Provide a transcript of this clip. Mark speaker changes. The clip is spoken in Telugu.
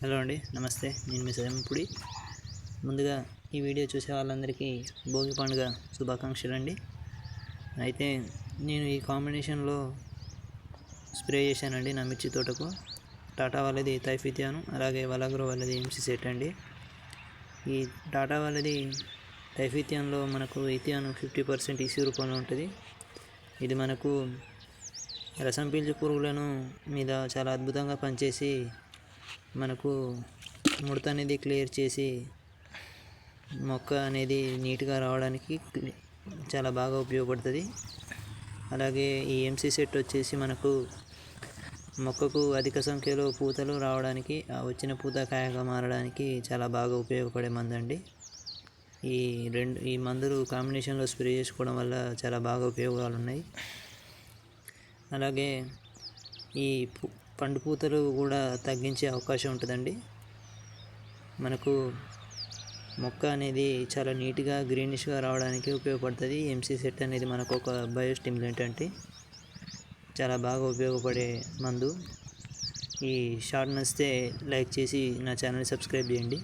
Speaker 1: హలో అండి, నమస్తే. నేను మీ సదంపుడి. ముందుగా ఈ వీడియో చూసే వాళ్ళందరికీ భోగి పండుగ శుభాకాంక్షలు అండి. అయితే నేను ఈ కాంబినేషన్లో స్ప్రే చేశానండి నా మిర్చి తోటకు. టాటా వాళ్ళది టైఫిథియాను, అలాగే వలాగ్రో వాళ్ళది ఎంసీ సెట్ అండి. ఈ టాటా వాళ్ళది టైఫిథియాన్లో మనకు ఇథియాను 50% ఈసీ రూపంలో ఉంటుంది. ఇది మనకు రసం పీల్చు పురుగులను మీద చాలా అద్భుతంగా పనిచేసి మనకు ముడత అనేది క్లియర్ చేసి మొక్క అనేది నీట్గా రావడానికి చాలా బాగా ఉపయోగపడుతుంది. అలాగే ఈ ఎంసీ సెట్ వచ్చేసి మనకు మొక్కకు అధిక సంఖ్యలో పూతలు రావడానికి, ఆ వచ్చిన పూత కాయగా మారడానికి చాలా బాగా ఉపయోగపడే మందండి. ఈ మందులు కాంబినేషన్లో స్ప్రే చేసుకోవడం వల్ల చాలా బాగా ఉపయోగాలు ఉన్నాయి. అలాగే ఈ పండు పూతలు కూడా తగ్గించే అవకాశం ఉంటుందండి. మనకు మొక్క అనేది చాలా నీట్గా గ్రీనిష్గా రావడానికి ఉపయోగపడుతుంది. ఎంసీ సెట్ అనేది మనకు ఒక బయోస్టిమ్యులెంట్ అంటే చాలా బాగా ఉపయోగపడే మందు. ఈ షార్ట్ నచ్చితే లైక్ చేసి నా ఛానల్ సబ్స్క్రైబ్ చేయండి.